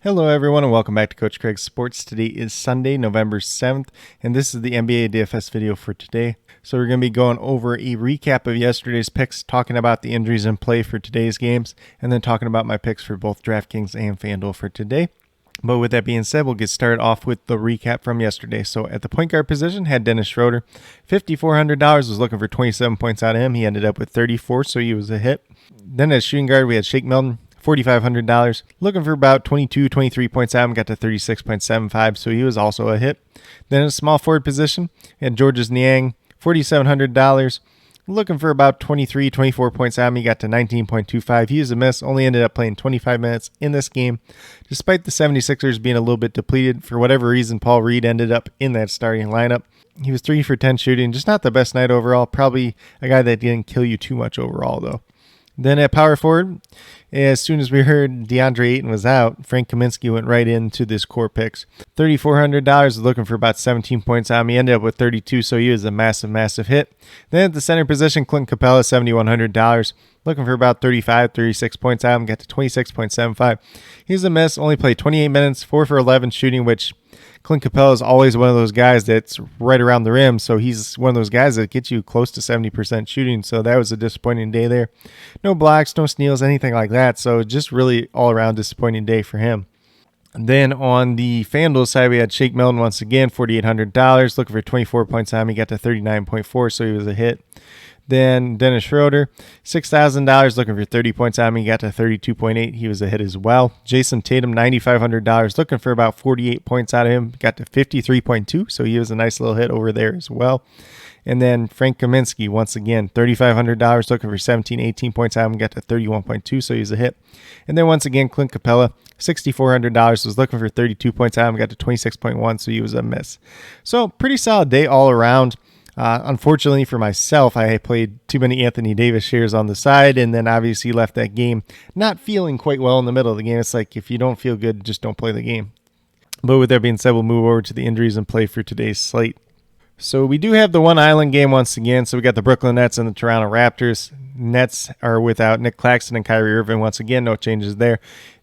Hello everyone and welcome back to Coach Craig's Sports. Today is Sunday, November 7th, and this is the NBA DFS video for today. So we're going to be going over a recap of yesterday's picks, talking about the injuries in play for today's games, and then talking about my picks for both DraftKings and FanDuel for today. But with that being said, we'll get started off with the recap from yesterday. So at the point guard position, had Dennis Schroeder. $5,400, was looking for 27 points out of him. He ended up with 34, so he was a hit. Then as shooting guard, we had Shake Milton. $4,500, looking for about 23 points out of him, got to 36.75, so he was also a hit. Then in a small forward position, we had Georges Niang, $4,700, looking for about 24 points out of him, he got to 19.25. He was a miss, only ended up playing 25 minutes in this game. Despite the 76ers being a little bit depleted, for whatever reason, Paul Reed ended up in that starting lineup. He was 3 for 10 shooting, just not the best night overall, probably a guy that didn't kill you too much overall though. Then at power forward, as soon as we heard DeAndre Ayton was out, Frank Kaminsky went right into this core picks. $3,400, was looking for about 17 points out of him. He ended up with 32, so he was a massive hit. Then at the center position, Clint Capella, $7,100, looking for about 36 points out of him. Got to 26.75. He's a miss, only played 28 minutes, 4 for 11 shooting, which Clint Capella is always one of those guys that's right around the rim, so he's one of those guys that gets you close to 70% shooting, so that was a disappointing day there. No blocks, no steals, anything like that, so just really all-around disappointing day for him. And then on the FanDuel side, we had Shake Milton once again, $4,800, looking for 24 points on him. He got to 39.4, so he was a hit. Then Dennis Schroeder, $6,000, looking for 30 points out of him. He got to 32.8. He was a hit as well. Jason Tatum, $9,500, looking for about 48 points out of him. Got to 53.2, so he was a nice little hit over there as well. And then Frank Kaminsky, once again, $3,500, looking for 18 points out of him. Got to 31.2, so he was a hit. And then once again, Clint Capella, $6,400, was looking for 32 points out of him. Got to 26.1, so he was a miss. So pretty solid day all around. Unfortunately for myself, I played too many Anthony Davis shares on the side, and then obviously left that game not feeling quite well in the middle of the game. It's like, if you don't feel good, just don't play the game. But with that being said, we'll move over to the injuries and play for today's slate. So we do have the one island game once again. So we got the Brooklyn Nets and the Toronto Raptors. Nets are without Nick Claxton and Kyrie Irving. Once again, no changes there.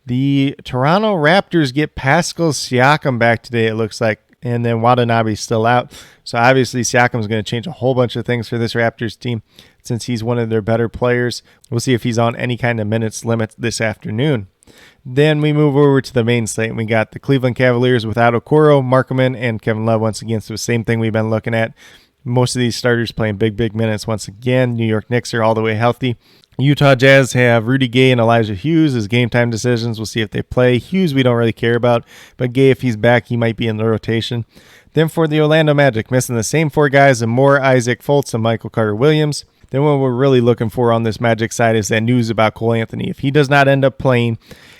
The Toronto Raptors get Pascal Siakam back today, it looks like. And then Watanabe's still out. So obviously Siakam's going to change a whole bunch of things for this Raptors team since he's one of their better players. We'll see if he's on any kind of minutes limit this afternoon. Then we move over to the main slate. We got the Cleveland Cavaliers without Okoro, Markkanen, and Kevin Love once again. So the same thing we've been looking at. Most of these starters playing big minutes once again. New York Knicks are all the way healthy. Utah Jazz have Rudy Gay and Elijah Hughes as game time decisions. We'll see if they play. Hughes we don't really care about, but Gay, if he's back, he might be in the rotation. Then for the Orlando Magic, missing the same 4 guys and more, Isaac Fultz and Michael Carter-Williams. Then what we're really looking for on this Magic side is that news about Cole Anthony. If he does not end up playing,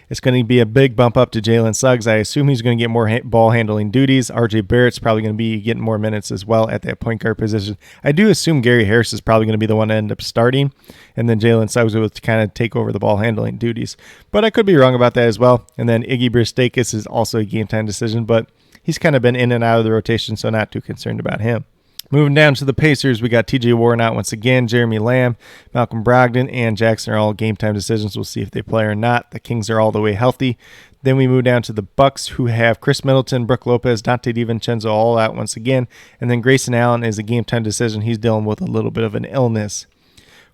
it's going to be a big bump up to Jalen Suggs. I assume he's going to get more ball handling duties. RJ Barrett's probably going to be getting more minutes as well at that point guard position. I do assume Gary Harris is probably going to be the one to end up starting, and then Jalen Suggs will kind of take over the ball handling duties. But I could be wrong about that as well. And then Iggy Bristakis is also a game time decision, but he's kind of been in and out of the rotation, so not too concerned about him. Moving down to the Pacers, we got TJ Warren out once again, Jeremy Lamb, Malcolm Brogdon, and Jackson are all game time decisions. We'll see if they play or not. The Kings are all the way healthy. Then we move down to the Bucks, who have Chris Middleton, Brook Lopez, Dante DiVincenzo all out once again. And then Grayson Allen is a game time decision. He's dealing with a little bit of an illness.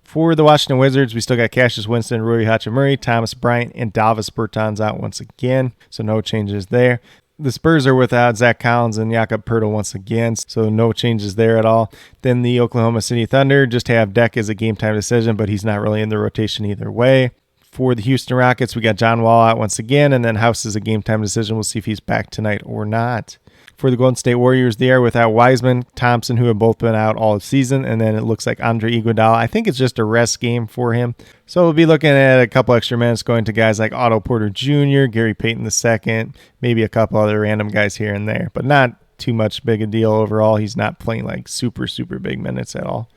For the Washington Wizards, we still got Cassius Winston, Rui Hachimura, Thomas Bryant, and Davis Bertans out once again. So no changes there. The Spurs are without Zach Collins and Jakob Poeltl once again, so no changes there at all. Then the Oklahoma City Thunder just have Deck as a game-time decision, but he's not really in the rotation either way. For the Houston Rockets, we got John Wall out once again, and then House is a game-time decision. We'll see if he's back tonight or not. For the Golden State Warriors, they are without Wiseman, Thompson, who have both been out all season, and then it looks like Andre Iguodala. I think it's just a rest game for him. So we'll be looking at a couple extra minutes going to guys like Otto Porter Jr., Gary Payton II, maybe a couple other random guys here and there, but not too much big a deal overall. He's not playing like super big minutes at all.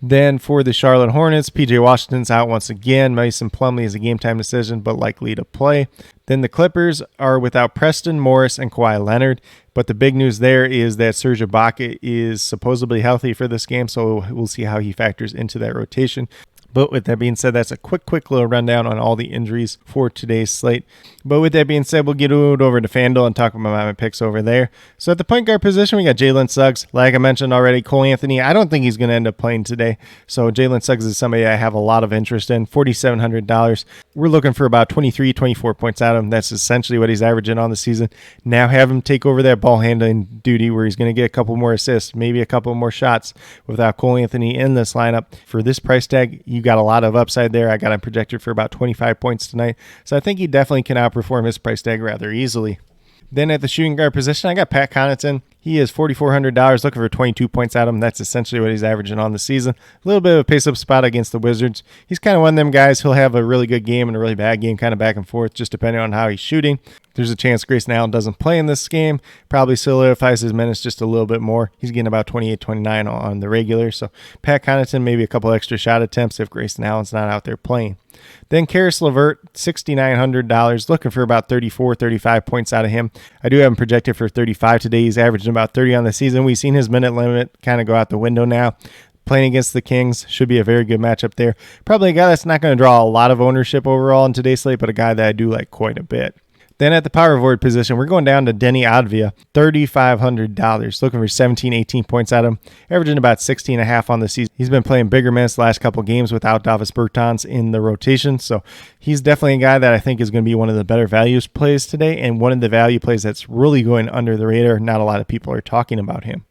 Then for the Charlotte Hornets, P.J. Washington's out once again. Mason Plumlee is a game-time decision, but likely to play. Then the Clippers are without Preston Morris and Kawhi Leonard. But the big news there is that Serge Ibaka is supposedly healthy for this game, so we'll see how he factors into that rotation. But with that being said, that's a quick little rundown on all the injuries for today's slate. But with that being said, we'll get over to FanDuel and talk about my picks over there. So at the point guard position, we got Jalen Suggs. Like I mentioned already, Cole Anthony, I don't think he's going to end up playing today. So Jalen Suggs is somebody I have a lot of interest in, $4,700. We're looking for about 23, 24 points out of him. That's essentially what he's averaging on the season. Now have him take over that ball handling duty where he's going to get a couple more assists, maybe a couple more shots without Cole Anthony in this lineup. For this price tag, you got a lot of upside there. I got him projected for about 25 points tonight. So I think he definitely can outperform his price tag rather easily. Then at the shooting guard position, I got Pat Connaughton. He is $4,400, looking for 22 points out of him. That's essentially what he's averaging on the season. A little bit of a pace-up spot against the Wizards. He's kind of one of them guys. He'll have a really good game and a really bad game, kind of back and forth, just depending on how he's shooting. There's a chance Grayson Allen doesn't play in this game. Probably solidifies his minutes just a little bit more. He's getting about 28, 29 on the regular. So Pat Connaughton, maybe a couple extra shot attempts if Grayson Allen's not out there playing. Then Karis LeVert, $6,900, looking for about 34, 35 points out of him. I do have him projected for 35 today. He's averaging about 30 on the season. We've seen his minute limit kind of go out the window now. Playing against the Kings should be a very good matchup there. Probably a guy that's not going to draw a lot of ownership overall in today's slate, but a guy that I do like quite a bit. Then at the power forward position, we're going down to Denny Advia, $3,500, looking for 17, 18 points out of him, averaging about 16.5 on the season. He's been playing bigger minutes the last couple games without Davis Bertans in the rotation, so he's definitely a guy that I think is going to be one of the better values plays today, and one of the value plays that's really going under the radar. Not a lot of people are talking about him.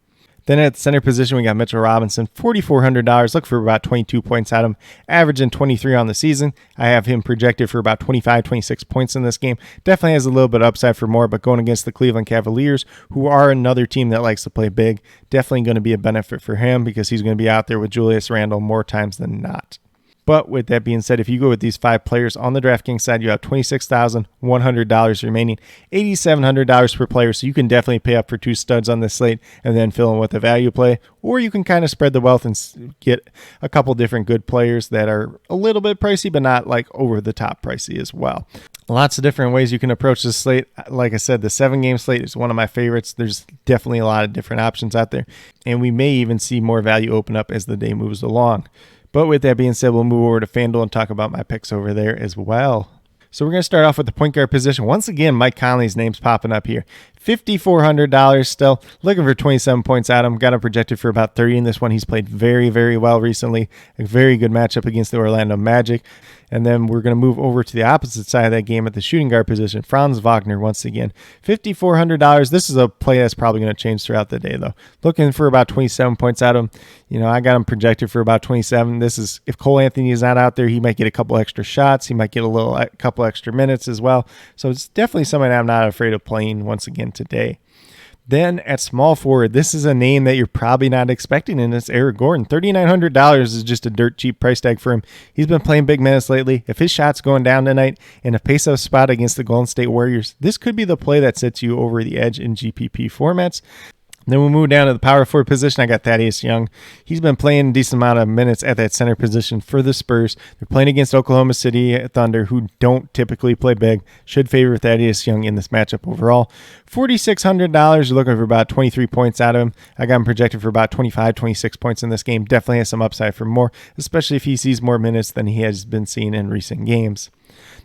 Then at the center position, we got Mitchell Robinson, $4,400, look for about 22 points out of him, averaging 23 on the season. I have him projected for about 25, 26 points in this game. Definitely has a little bit of upside for more, but going against the Cleveland Cavaliers, who are another team that likes to play big, definitely going to be a benefit for him because he's going to be out there with Julius Randle more times than not. But with that being said, if you go with these 5 players on the DraftKings side, you have $26,100 remaining, $8,700 per player. So you can definitely pay up for 2 studs on this slate and then fill in with a value play. Or you can kind of spread the wealth and get a couple different good players that are a little bit pricey, but not like over the top pricey as well. Lots of different ways you can approach this slate. Like I said, the 7-game slate is one of my favorites. There's definitely a lot of different options out there. And we may even see more value open up as the day moves along. But with that being said, we'll move over to FanDuel and talk about my picks over there as well. So we're going to start off with the point guard position. Once again, Mike Conley's name's popping up here. $5,400 still, looking for 27 points out of him. Got him projected for about 30 in this one. He's played very, very well recently. A very good matchup against the Orlando Magic. And then we're going to move over to the opposite side of that game at the shooting guard position. Franz Wagner once again. $5,400. This is a play that's probably going to change throughout the day, though. Looking for about 27 points out of him. You know, I got him projected for about 27. This is, if Cole Anthony is not out there, he might get a couple extra shots. He might get a couple extra minutes as well. So it's definitely somebody I'm not afraid of playing once again today. Then at small forward, this is a name that you're probably not expecting, and it's Eric Gordon. $3,900 is just a dirt cheap price tag for him. He's been playing big minutes lately. If his shot's going down tonight in a pace-up spot against the Golden State Warriors, this could be the play that sets you over the edge in GPP formats. Then we'll move down to the power forward position. I got Thaddeus Young. He's been playing a decent amount of minutes at that center position for the Spurs. They're playing against Oklahoma City Thunder, who don't typically play big. Should favor Thaddeus Young in this matchup overall. $4,600. You're looking for about 23 points out of him. I got him projected for about 25, 26 points in this game. Definitely has some upside for more, especially if he sees more minutes than he has been seeing in recent games.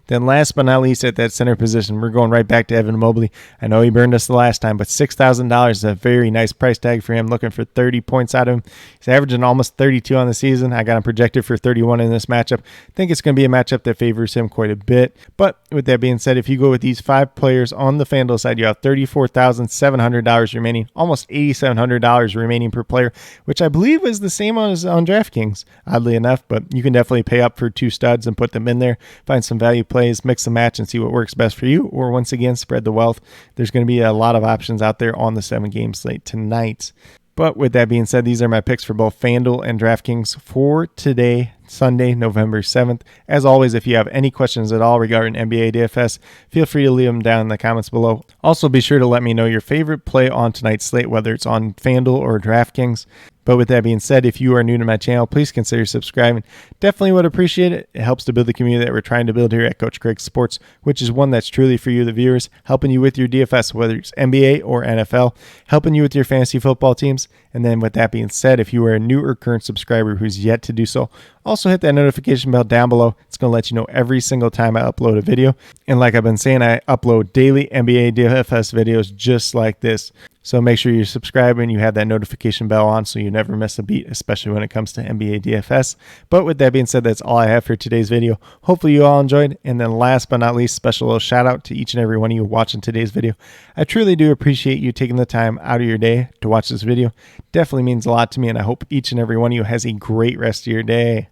Then last but not least at that center position, we're going right back to Evan Mobley. I know he burned us the last time, but $6,000 is a very nice price tag for him, looking for 30 points out of him. He's averaging almost 32 on the season. I got him projected for 31 in this matchup. I think it's going to be a matchup that favors him quite a bit. But with that being said, if you go with these 5 players on the FanDuel side, you have $34,700 remaining, almost $8,700 remaining per player, which I believe is the same as on DraftKings, oddly enough. But you can definitely pay up for 2 studs and put them in there, find some value plays, mix and match, and see what works best for you, or once again, spread the wealth. There's going to be a lot of options out there on the 7-game slate tonight. But with that being said, these are my picks for both FanDuel and DraftKings for today, Sunday, November 7th. As always, if you have any questions at all regarding NBA DFS, feel free to leave them down in the comments below. Also, be sure to let me know your favorite play on tonight's slate, whether it's on FanDuel or DraftKings. But with that being said, if you are new to my channel, please consider subscribing. Definitely would appreciate it. It helps to build the community that we're trying to build here at Coach Craig Sports, which is one that's truly for you, the viewers, helping you with your DFS, whether it's NBA or NFL, helping you with your fantasy football teams. And then with that being said, if you are a new or current subscriber who's yet to do so, also hit that notification bell down below. It's going to let you know every single time I upload a video. And like I've been saying, I upload daily NBA DFS videos just like this. So make sure you're subscribed and you have that notification bell on so you never miss a beat, especially when it comes to NBA DFS. But with that being said, that's all I have for today's video. Hopefully you all enjoyed. And then last but not least, special little shout out to each and every one of you watching today's video. I truly do appreciate you taking the time out of your day to watch this video. Definitely means a lot to me, and I hope each and every one of you has a great rest of your day.